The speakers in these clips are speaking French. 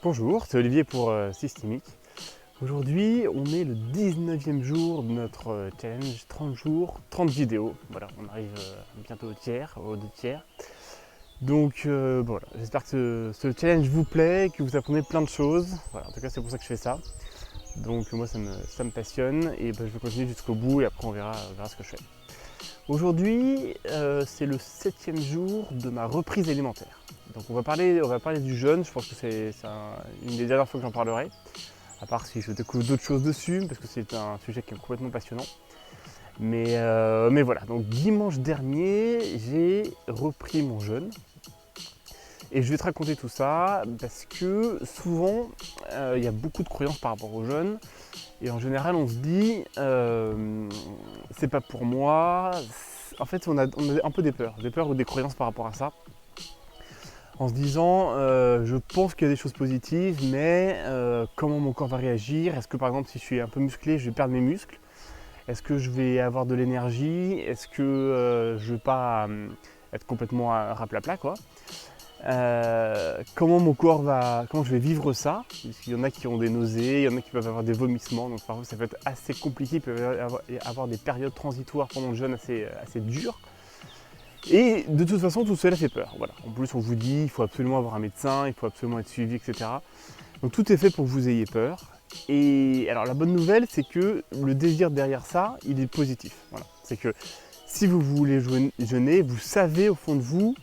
Bonjour, c'est Olivier pour Systemic. Aujourd'hui, on est le 19e jour de notre challenge 30 jours, 30 vidéos. Voilà, on arrive bientôt au tiers, aux 2 tiers. Donc voilà, j'espère que ce challenge vous plaît, que vous apprenez plein de choses. Voilà, en tout cas, c'est pour ça que je fais ça. Donc moi, ça me passionne et je vais continuer jusqu'au bout et après on verra ce que je fais. Aujourd'hui, c'est le 7e jour de ma reprise alimentaire. Donc on va parler du jeûne, je pense que c'est une des dernières fois que j'en parlerai, à part si je découvre d'autres choses dessus, parce que c'est un sujet qui est complètement passionnant. Mais voilà, donc dimanche dernier, j'ai repris mon jeûne. Et je vais te raconter tout ça parce que souvent, il y a beaucoup de croyances par rapport au jeûne. Et en général, on se dit, c'est pas pour moi. En fait, on a un peu des peurs ou des croyances par rapport à ça. En se disant, je pense qu'il y a des choses positives, mais comment mon corps va réagir? Est-ce que par exemple, si je suis un peu musclé, je vais perdre mes muscles? Est-ce que je vais avoir de l'énergie? Est-ce que je vais pas être complètement raplapla, quoi? Comment je vais vivre ça? Il y en a qui ont des nausées, il y en a qui peuvent avoir des vomissements, donc parfois ça peut être assez compliqué, il peut y avoir des périodes transitoires pendant le jeûne assez dures. Et de toute façon, tout cela fait peur. Voilà. En plus, on vous dit qu'il faut absolument avoir un médecin, il faut absolument être suivi, etc. Donc tout est fait pour que vous ayez peur. Et alors la bonne nouvelle, c'est que le désir derrière ça, il est positif. Voilà. C'est que si vous voulez jeûner, vous savez au fond de vous,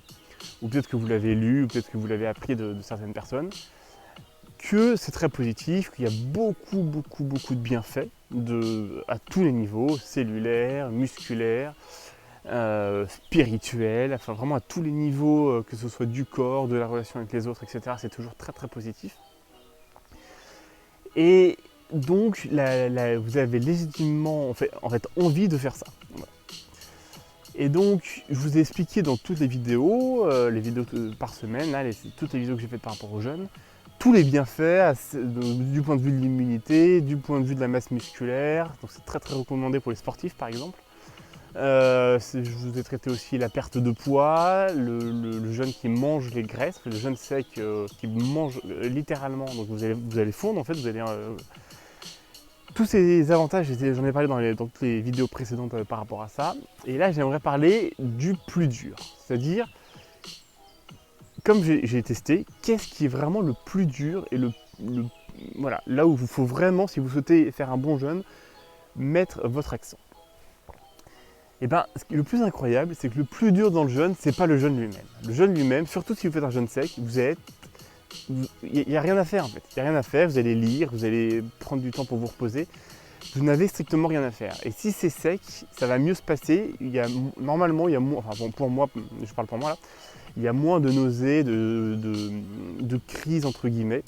ou peut-être que vous l'avez lu, ou peut-être que vous l'avez appris de certaines personnes, que c'est très positif, qu'il y a beaucoup de bienfaits à tous les niveaux, cellulaires, musculaires, spirituel, enfin vraiment à tous les niveaux, que ce soit du corps, de la relation avec les autres, etc. C'est toujours très positif. Et donc vous avez légitimement en fait, envie de faire ça. Voilà. Et donc je vous ai expliqué dans toutes les vidéos par semaine, là, toutes les vidéos que j'ai faites par rapport aux jeunes, tous les bienfaits du point de vue de l'immunité, du point de vue de la masse musculaire. Donc c'est très recommandé pour les sportifs par exemple. Je vous ai traité aussi la perte de poids, le jeûne qui mange les graisses, le jeûne sec qui mange littéralement, donc vous allez fondre en fait, tous ces avantages, j'en ai parlé dans toutes les vidéos précédentes par rapport à ça. Et là j'aimerais parler du plus dur, c'est-à-dire, comme j'ai testé, qu'est-ce qui est vraiment le plus dur et voilà, là où il faut vraiment, si vous souhaitez faire un bon jeûne, mettre votre accent. Et bien, le plus incroyable, c'est que le plus dur dans le jeûne, c'est pas le jeûne lui-même. Le jeûne lui-même, surtout si vous faites un jeûne sec, il n'y a rien à faire en fait. Il n'y a rien à faire, vous allez lire, vous allez prendre du temps pour vous reposer. Vous n'avez strictement rien à faire. Et si c'est sec, ça va mieux se passer. Normalement, il y a moins, enfin bon, pour moi, je parle pour moi là, il y a moins de nausées, de crises entre guillemets.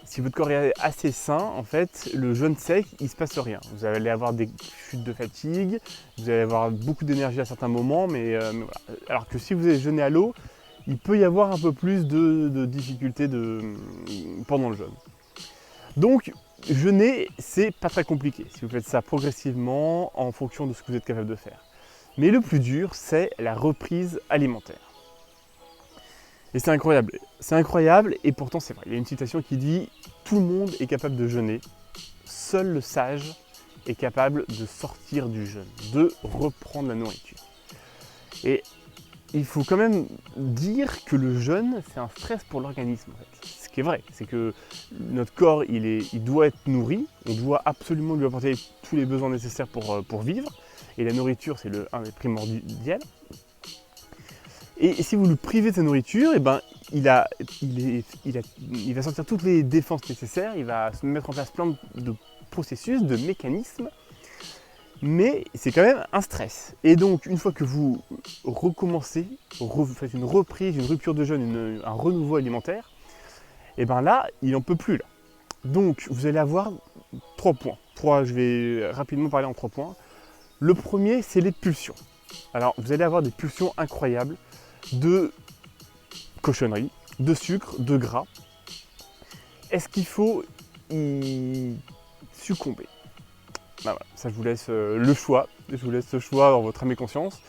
Si votre corps est assez sain, en fait, le jeûne sec, il ne se passe rien. Vous allez avoir des chutes de fatigue, vous allez avoir beaucoup d'énergie à certains moments, mais voilà. Alors que si vous avez jeûné à l'eau, il peut y avoir un peu plus de difficultés pendant le jeûne. Donc, jeûner, c'est pas très compliqué si vous faites ça progressivement en fonction de ce que vous êtes capable de faire. Mais le plus dur, c'est la reprise alimentaire. Et c'est incroyable et pourtant c'est vrai. Il y a une citation qui dit « Tout le monde est capable de jeûner, seul le sage est capable de sortir du jeûne, de reprendre la nourriture. » Et il faut quand même dire que le jeûne, c'est un stress pour l'organisme. En fait. Ce qui est vrai, c'est que notre corps, il doit être nourri, on doit absolument lui apporter tous les besoins nécessaires pour vivre. Et la nourriture, c'est un des primordiaux. Et si vous le privez de sa nourriture, eh ben, il va sortir toutes les défenses nécessaires, il va se mettre en place plein de processus, de mécanismes, mais c'est quand même un stress. Et donc, une fois que vous recommencez, vous faites une reprise, une rupture de jeûne, un renouveau alimentaire, et bien là, il n'en peut plus. Là. Donc, vous allez avoir 3 points. Je vais rapidement parler en 3 points. Le premier, c'est les pulsions. Alors, vous allez avoir des pulsions incroyables de cochonneries, de sucre, de gras. Est-ce qu'il faut y succomber? Voilà, ça je vous laisse le choix. Je vous laisse ce choix dans votre âme et conscience.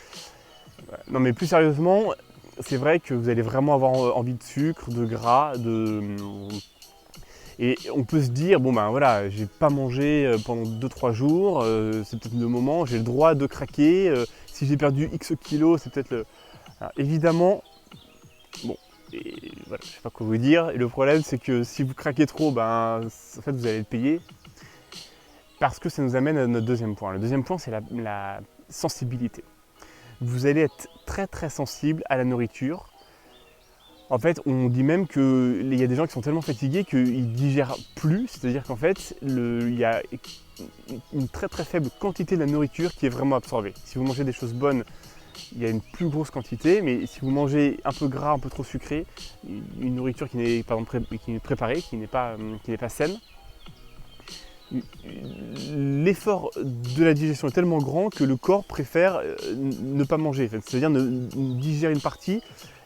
Non mais plus sérieusement, c'est vrai que vous allez vraiment avoir envie de sucre, de gras, et on peut se dire, bon ben voilà, j'ai pas mangé pendant 2-3 jours, c'est peut-être le moment, j'ai le droit de craquer, si j'ai perdu X kilos, c'est peut-être le... Alors, évidemment, bon, et voilà, je sais pas quoi vous dire, et le problème c'est que si vous craquez trop, ben en fait vous allez le payer, parce que ça nous amène à notre deuxième point. Le deuxième point, c'est la sensibilité. Vous allez être très très sensible à la nourriture. En fait, on dit même qu'il y a des gens qui sont tellement fatigués qu'ils ne digèrent plus, c'est-à-dire qu'en fait, il y a une très très faible quantité de la nourriture qui est vraiment absorbée. Si vous mangez des choses bonnes, il y a une plus grosse quantité, mais si vous mangez un peu gras, un peu trop sucré, une nourriture qui n'est par exemple qui est préparée, qui n'est pas saine, l'effort de la digestion est tellement grand que le corps préfère ne pas manger, c'est-à-dire digérer une partie,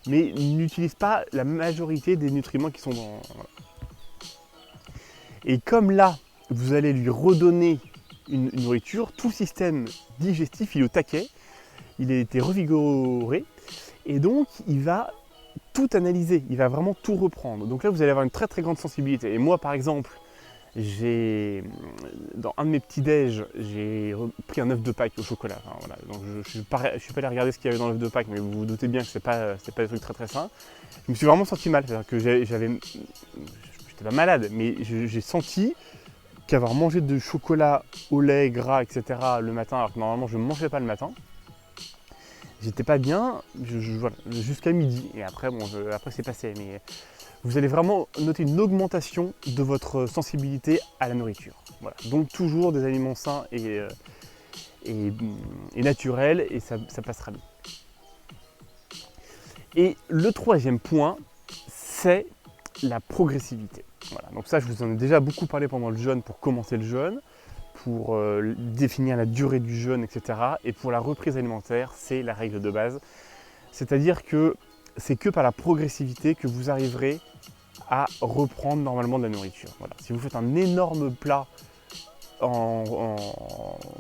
mais n'utilise pas la majorité des nutriments qui sont dans... Voilà. Et comme là, vous allez lui redonner une nourriture, tout le système digestif, il est au taquet, il a été revigoré, et donc il va tout analyser, il va vraiment tout reprendre. Donc là, vous allez avoir une très très grande sensibilité. Et moi, par exemple, dans un de mes petits-déj, j'ai pris un œuf de Pâques au chocolat. Enfin, voilà. Donc je ne suis pas allé regarder ce qu'il y avait dans l'œuf de Pâques, mais vous vous doutez bien que ce n'est pas des trucs très très sains. Je me suis vraiment senti mal, c'est-à-dire que j'étais pas malade, mais j'ai senti qu'avoir mangé de chocolat au lait, gras, etc. le matin, alors que normalement je ne mangeais pas le matin, j'étais pas bien voilà, jusqu'à midi. Et après, bon, après c'est passé. Mais vous allez vraiment noter une augmentation de votre sensibilité à la nourriture. Voilà. Donc toujours des aliments sains et naturels, et ça passera bien. Et le troisième point, c'est la progressivité. Voilà. Donc ça, je vous en ai déjà beaucoup parlé pendant le jeûne, pour commencer le jeûne, pour définir la durée du jeûne, etc. Et pour la reprise alimentaire, c'est la règle de base. C'est-à-dire que c'est que par la progressivité que vous arriverez à reprendre normalement de la nourriture. Voilà. Si vous faites un énorme plat en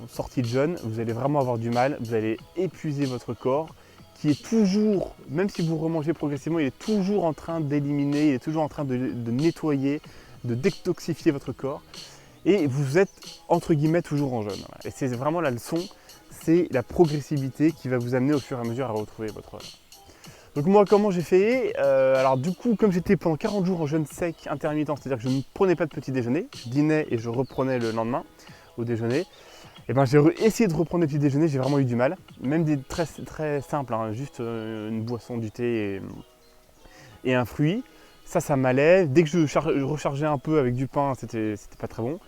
sortie de jeûne, vous allez vraiment avoir du mal, vous allez épuiser votre corps, qui est toujours, même si vous remangez progressivement, il est toujours en train d'éliminer, il est toujours en train de nettoyer, de détoxifier votre corps. Et vous êtes, entre guillemets, toujours en jeûne. Voilà. Et c'est vraiment la leçon, c'est la progressivité qui va vous amener au fur et à mesure à retrouver votre... Donc moi, comment j'ai fait? Alors du coup, comme j'étais pendant 40 jours en jeûne sec intermittent, c'est-à-dire que je ne prenais pas de petit déjeuner, je dînais et je reprenais le lendemain au déjeuner, et ben j'ai essayé de reprendre le petit déjeuner, j'ai vraiment eu du mal. Même des très, très simples, hein, juste une boisson, du thé et un fruit. Ça m'allait. Dès que je rechargeais un peu avec du pain, c'était pas très bon.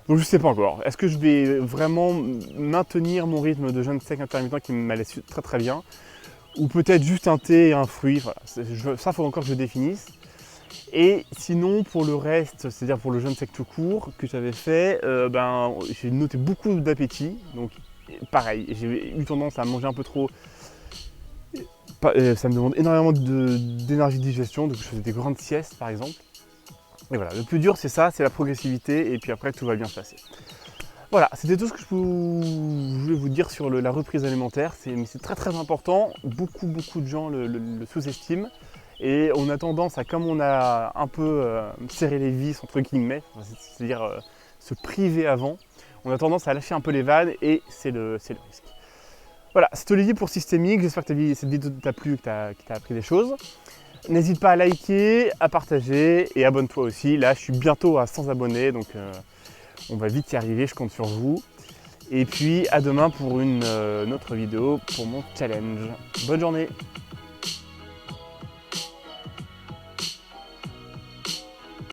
Donc je sais pas encore. Est-ce que je vais vraiment maintenir mon rythme de jeûne sec intermittent qui m'allait très très bien, ou peut-être juste un thé et un fruit. Voilà. Ça, il faut encore que je définisse. Et sinon, pour le reste, c'est-à-dire pour le jeûne sec tout court que j'avais fait, j'ai noté beaucoup d'appétit. Donc pareil, j'ai eu tendance à manger un peu trop. Ça me demande énormément d'énergie de digestion, donc je faisais des grandes siestes par exemple. Et voilà, le plus dur c'est ça, c'est la progressivité, et puis après tout va bien se passer. Voilà, c'était tout ce que je voulais vous dire sur la reprise alimentaire. Mais c'est très très important, beaucoup de gens le sous-estiment. Et on a tendance à, comme on a un peu serré les vis entre guillemets, c'est-à-dire se priver avant, on a tendance à lâcher un peu les vannes, et c'est le risque. Voilà, c'est Olivier pour Systémique, j'espère que cette vidéo t'a plu, que t'as appris des choses. N'hésite pas à liker, à partager, et abonne-toi aussi. Là, je suis bientôt à 100 abonnés, donc on va vite y arriver, je compte sur vous. Et puis à demain pour une autre vidéo pour mon challenge. Bonne journée!